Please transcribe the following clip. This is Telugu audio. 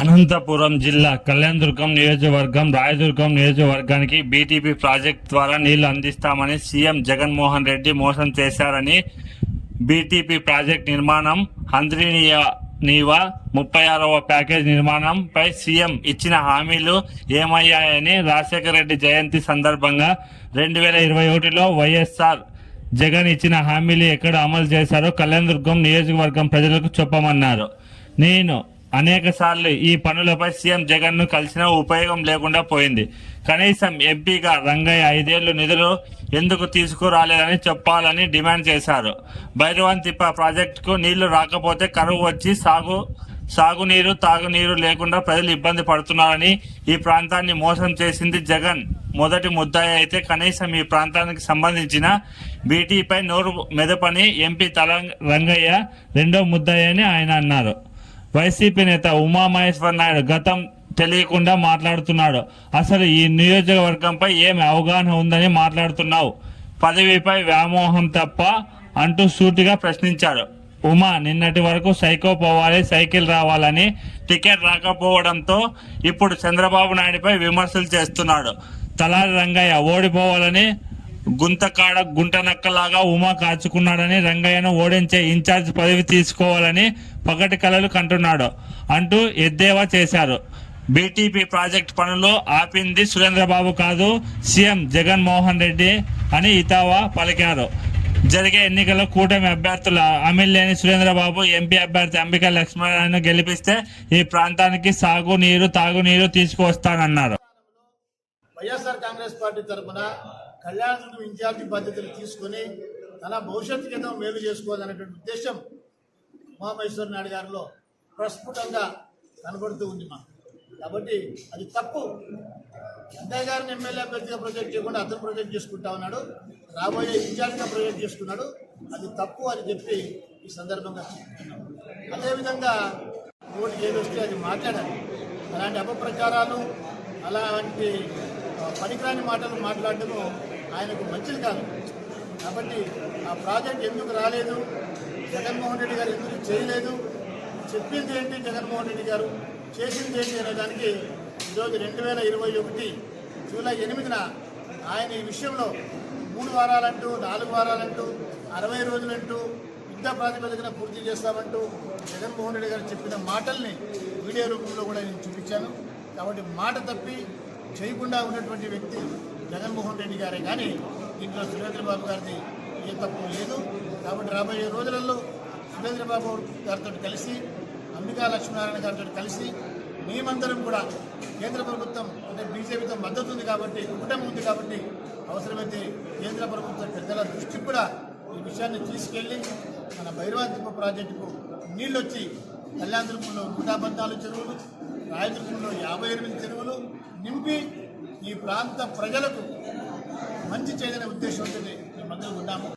అనంతపురం జిల్లా కళ్యాణదుర్గం నియోజకవర్గం రాయదుర్గం నియోజకవర్గానికి బీటీపీ ప్రాజెక్టు ద్వారా నీళ్లు అందిస్తామని సీఎం జగన్మోహన్ రెడ్డి మోసం చేశారని బీటీపీ ప్రాజెక్టు నిర్మాణం హంద్రీనీవా 36వ ప్యాకేజ్ నిర్మాణంపై సీఎం ఇచ్చిన హామీలు ఏమయ్యాయని రాజశేఖర రెడ్డి జయంతి సందర్భంగా 2021లో వైఎస్ఆర్ జగన్ ఇచ్చిన హామీలు ఎక్కడ అమలు చేశారో కళ్యాణదుర్గం నియోజకవర్గం ప్రజలకు చెప్పమన్నారు. నేను అనేక సార్లు ఈ పనులపై సీఎం జగన్ ను కలిసిన ఉపయోగం లేకుండా పోయింది. కనీసం ఎంపీగా రంగయ్య 5 ఏళ్లు నిధులు ఎందుకు తీసుకురాలేదని చెప్పాలని డిమాండ్ చేశారు. భైరవంతిప్ప ప్రాజెక్టుకు నీళ్లు రాకపోతే కరువు వచ్చి సాగునీరు తాగునీరు లేకుండా ప్రజలు ఇబ్బంది పడుతున్నారని, ఈ ప్రాంతాన్ని మోసం చేసింది జగన్ మొదటి ముద్దాయి అయితే కనీసం ఈ ప్రాంతానికి సంబంధించిన బీటీపై నోరు మెదపని ఎంపీ రంగయ్య రెండో ముద్దాయి అని ఆయన అన్నారు. వైసీపీ నేత ఉమామహేశ్వర నాయుడు గతం తెలియకుండా మాట్లాడుతున్నాడు. అసలు ఈ నియోజకవర్గంపై ఏమి అవగాహన ఉందని మాట్లాడుతున్నావు? పదవిపై వ్యామోహం తప్ప అంటూ సూటిగా ప్రశ్నించాడు. ఉమా నిన్నటి వరకు సైకో పోవాలి, సైకిల్ రావాలని టికెట్ రాకపోవడంతో ఇప్పుడు చంద్రబాబు నాయుడుపై విమర్శలు చేస్తున్నాడు. తలారి రంగయ్య ఓడిపోవాలని గుంతకాడ గుంటనక్కలాగా ఉమా కాచుకున్నాడని, రంగయ్యను ఓడించే ఇన్ఛార్జ్ పదవి తీసుకోవాలని పగటి కలలు కంటున్నాడు అంటూ ఎద్దేవా చేశారు. బీటీపీ ప్రాజెక్టు పనులు ఆపింది సురేంద్రబాబు కాదు, సీఎం జగన్మోహన్ రెడ్డి అని ఇతావా పలికారు. జరిగే ఎన్నికల్లో కూటమి అభ్యర్థుల అమిలేని సురేంద్రబాబు ఎంపీ అభ్యర్థి అంబికా లక్ష్మణను గెలిపిస్తే ఈ ప్రాంతానికి సాగునీరు తాగునీరు తీసుకువస్తానన్నారు. వైఎస్ఆర్ కాంగ్రెస్ పార్టీ తరఫున కళ్యాణదుర్గం ఇన్ఛార్జి బాధ్యతలు తీసుకుని తన భవిష్యత్తు కింద మేలు చేసుకోవాలనేటువంటి ఉద్దేశం ఉమామహేశ్వర నాయుడు గారిలో ప్రస్ఫుటంగా కనబడుతూ ఉంది మాకు. కాబట్టి అది తప్పు. వెంకయ్య గారిని ఎమ్మెల్యే అభ్యర్థిగా ప్రొజెక్ట్ చేయకుండా అతను ప్రొజెక్ట్ చేసుకుంటా ఉన్నాడు, రాబోయే ఇన్ఛార్జిగా ప్రొజెక్ట్ చేసుకున్నాడు. అది తప్పు అని చెప్పి ఈ సందర్భంగా చెప్తున్నాం. అదేవిధంగా ఓటు ఏది వస్తే అది మాట్లాడాలి. అలాంటి అపప్రచారాలు, అలాంటి పనికిరాని మాటలు మాట్లాడటము ఆయనకు మంచిది కాదు. కాబట్టి ఆ ప్రాజెక్ట్ ఎందుకు రాలేదు, జగన్మోహన్ రెడ్డి గారు ఎందుకు చేయలేదు, చెప్పింది ఏంటి జగన్మోహన్ రెడ్డి గారు, చేసింది ఏంటి అనే దానికి ఈరోజు 2021 జూలై 8న ఆయన ఈ విషయంలో 3 వారాలంటూ 4 వారాలంటూ 60 రోజులంటూ యుద్ధ ప్రాతిపదికన పూర్తి చేస్తామంటూ జగన్మోహన్ రెడ్డి గారు చెప్పిన మాటల్ని వీడియో రూపంలో కూడా నేను చూపించాను. కాబట్టి మాట తప్పి చేయకుండా ఉన్నటువంటి వ్యక్తి జగన్మోహన్ రెడ్డి గారే, కానీ దీంట్లో సురేంద్రబాబు గారిది ఏ తప్పు లేదు. కాబట్టి రాబోయే రోజులలో సురేంద్రబాబు గారితో కలిసి, అంబికా లక్ష్మీనారాయణ గారితో కలిసి మేమందరం కూడా కేంద్ర ప్రభుత్వం అంటే బీజేపీతో మద్దతు ఉంది కాబట్టి, కూటమి ఉంది కాబట్టి అవసరమైతే కేంద్ర ప్రభుత్వ పెద్దల దృష్టికి కూడా ఈ విషయాన్ని తీసుకెళ్లి మన భైరవంతిప్ప ప్రాజెక్టుకు నీళ్ళు వచ్చి కళ్యాణదుర్గంలో 114 చెరువులు, రాయదుర్గంలో 58 చెరువులు నింపి ఈ ప్రాంత ప్రజలకు మంచి చేయదనే ఉద్దేశంతో మేమందరం ఉన్నాము.